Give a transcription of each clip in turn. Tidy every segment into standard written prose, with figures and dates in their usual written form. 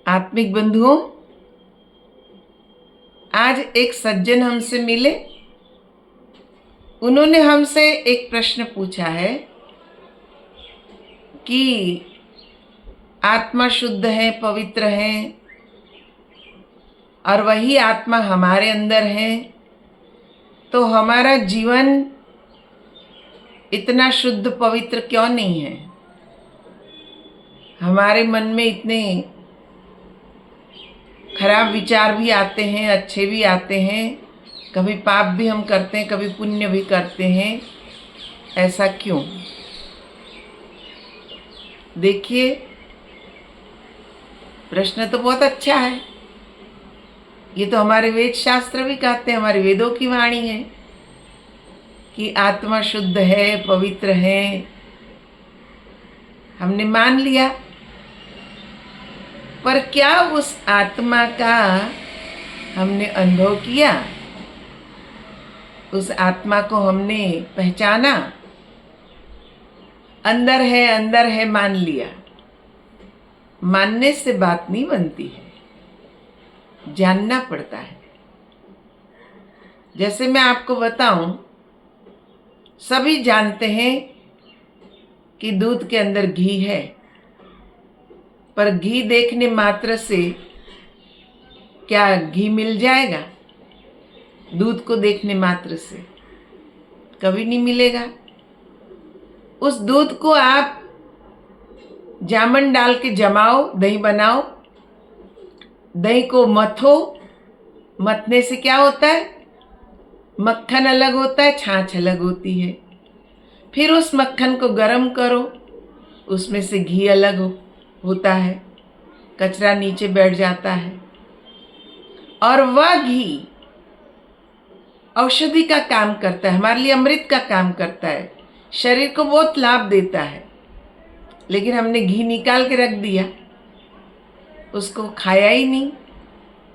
आत्मिक बंधुओं, आज एक सज्जन हमसे मिले। उन्होंने हमसे एक प्रश्न पूछा है कि आत्मा शुद्ध है, पवित्र है और वही आत्मा हमारे अंदर है, तो हमारा जीवन इतना शुद्ध पवित्र क्यों नहीं है? हमारे मन में इतने खराब विचार भी आते हैं, अच्छे भी आते हैं, कभी पाप भी हम करते हैं, कभी पुण्य भी करते हैं। ऐसा क्यों? देखिए, प्रश्न तो बहुत अच्छा है। ये तो हमारे वेद शास्त्र भी कहते हैं, हमारे वेदों की वाणी है कि आत्मा शुद्ध है, पवित्र है। हमने मान लिया, पर क्या उस आत्मा का हमने अनुभव किया? उस आत्मा को हमने पहचाना? अंदर है मान लिया। मानने से बात नहीं बनती है, जानना पड़ता है। जैसे मैं आपको बताऊं, सभी जानते हैं कि दूध के अंदर घी है, पर घी देखने मात्र से क्या घी मिल जाएगा? दूध को देखने मात्र से कभी नहीं मिलेगा। उस दूध को आप जामन डाल के जमाओ, दही बनाओ, दही को मथो, मथने से क्या होता है? मक्खन अलग होता है, छाछ अलग होती है। फिर उस मक्खन को गर्म करो, उसमें से घी अलग होता है, कचरा नीचे बैठ जाता है। और वह घी औषधि का काम करता है, हमारे लिए अमृत का काम करता है, शरीर को बहुत लाभ देता है। लेकिन हमने घी निकाल के रख दिया, उसको खाया ही नहीं,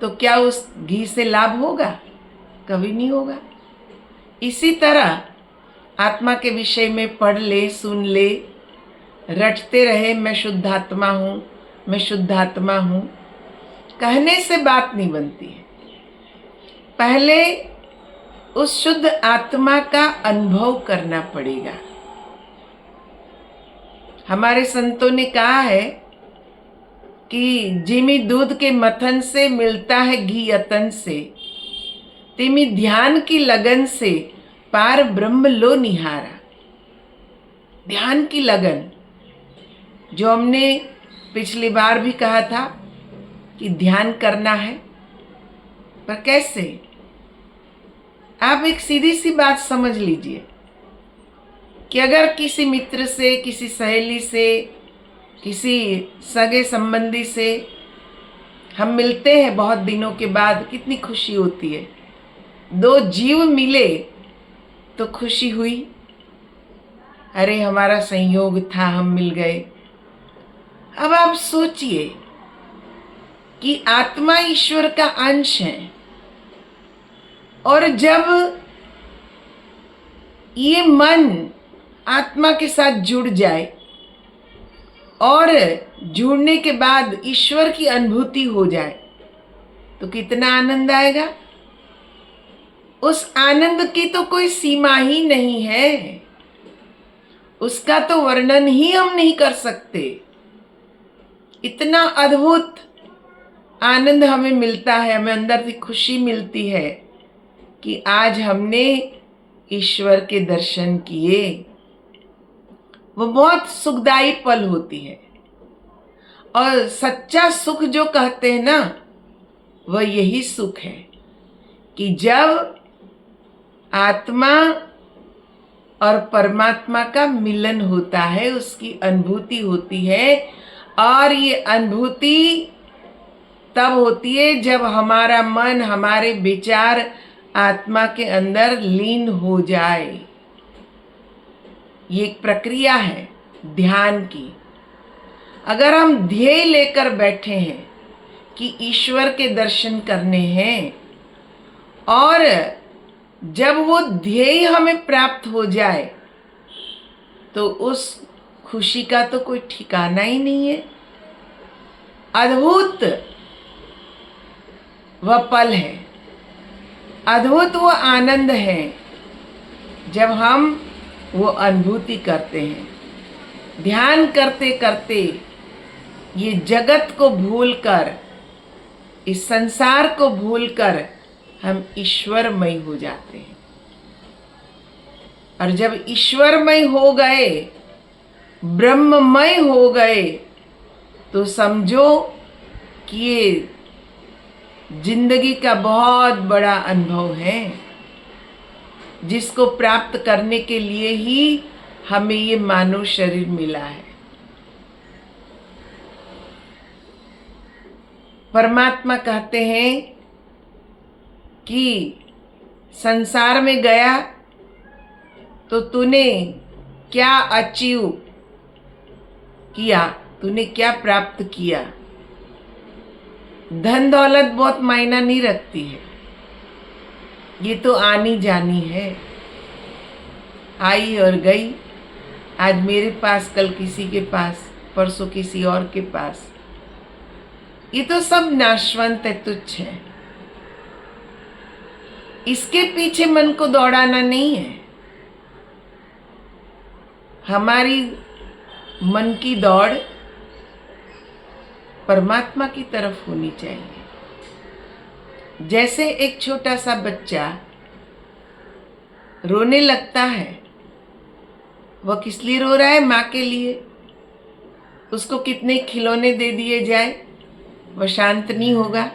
तो क्या उस घी से लाभ होगा? कभी नहीं होगा। इसी तरह आत्मा के विषय में पढ़ ले, सुन ले, रटते रहे मैं शुद्धात्मा हूँ, मैं शुद्धात्मा हूँ, कहने से बात नहीं बनती है। पहले उस शुद्ध आत्मा का अनुभव करना पड़ेगा। हमारे संतों ने कहा है कि जिमी दूध के मथन से मिलता है घी यतन से, तिमी ध्यान की लगन से पार ब्रह्म लो निहारा। ध्यान की लगन, जो हमने पिछली बार भी कहा था कि ध्यान करना है, पर कैसे? आप एक सीधी सी बात समझ लीजिए कि अगर किसी मित्र से, किसी सहेली से, किसी सगे संबंधी से हम मिलते हैं बहुत दिनों के बाद, कितनी खुशी होती है। दो जीव मिले तो खुशी हुई, अरे हमारा संयोग था, हम मिल गए। अब आप सोचिए कि आत्मा ईश्वर का अंश है, और जब ये मन आत्मा के साथ जुड़ जाए और जुड़ने के बाद ईश्वर की अनुभूति हो जाए, तो कितना आनंद आएगा। उस आनंद की तो कोई सीमा ही नहीं है, उसका तो वर्णन ही हम नहीं कर सकते। इतना अद्भुत आनंद हमें मिलता है, हमें अंदर से खुशी मिलती है कि आज हमने ईश्वर के दर्शन किए। वो बहुत सुखदायी पल होती है। और सच्चा सुख जो कहते हैं ना, वह यही सुख है कि जब आत्मा और परमात्मा का मिलन होता है, उसकी अनुभूति होती है। और ये अनुभूति तब होती है जब हमारा मन, हमारे विचार आत्मा के अंदर लीन हो जाए। ये एक प्रक्रिया है ध्यान की। अगर हम ध्येय लेकर बैठे हैं कि ईश्वर के दर्शन करने हैं, और जब वो ध्येय हमें प्राप्त हो जाए, तो उस खुशी का तो कोई ठिकाना ही नहीं है। अद्भुत वह पल है, अद्भुत वो आनंद है जब हम वो अनुभूति करते हैं। ध्यान करते करते ये जगत को भूलकर, इस संसार को भूलकर हम ईश्वरमय हो जाते हैं। और जब ईश्वरमय हो गए, ब्रह्ममय हो गए, तो समझो कि ये जिंदगी का बहुत बड़ा अनुभव है, जिसको प्राप्त करने के लिए ही हमें ये मानव शरीर मिला है। परमात्मा कहते हैं कि संसार में गया तो तूने क्या अचीव किया, तूने क्या प्राप्त किया। धन दौलत बहुत मायना नहीं रखती है, ये तो आनी जानी है, आई और गई। आज मेरे पास, कल किसी के पास, परसों किसी और के पास। ये तो सब नाशवंत है, तुच्छ है। इसके पीछे मन को दौड़ाना नहीं है। हमारी मन की दौड़ परमात्मा की तरफ होनी चाहिए। जैसे एक छोटा सा बच्चा रोने लगता है, वह किस लिए रो रहा है? माँ के लिए। उसको कितने खिलौने दे दिए जाए, वह शांत नहीं होगा।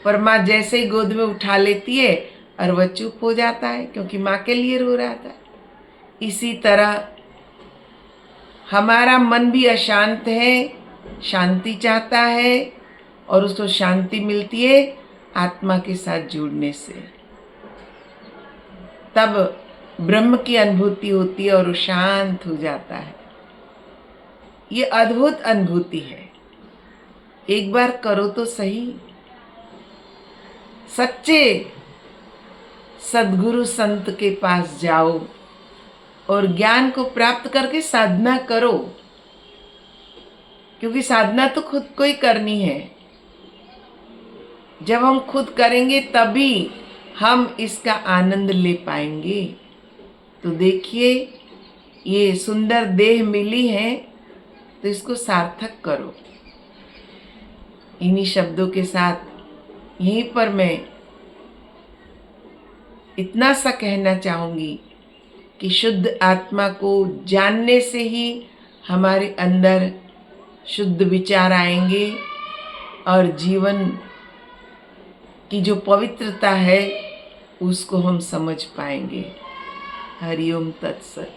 पर माँ जैसे ही गोद में उठा लेती है और वह चुप हो जाता है, क्योंकि माँ के लिए रो रहा था। इसी तरह हमारा मन भी अशांत है, शांति चाहता है, और उसको शांति मिलती है आत्मा के साथ जुड़ने से। तब ब्रह्म की अनुभूति होती है और वो शांत हो जाता है। ये अद्भुत अनुभूति है, एक बार करो तो सही। सच्चे सद्गुरु संत के पास जाओ और ज्ञान को प्राप्त करके साधना करो, क्योंकि साधना तो खुद को ही करनी है। जब हम खुद करेंगे तभी हम इसका आनंद ले पाएंगे। तो देखिए, ये सुंदर देह मिली है तो इसको सार्थक करो। इन्हीं शब्दों के साथ यहीं पर मैं इतना सा कहना चाहूँगी कि शुद्ध आत्मा को जानने से ही हमारे अंदर शुद्ध विचार आएंगे और जीवन की जो पवित्रता है उसको हम समझ पाएंगे। हरि ओम तत्सत।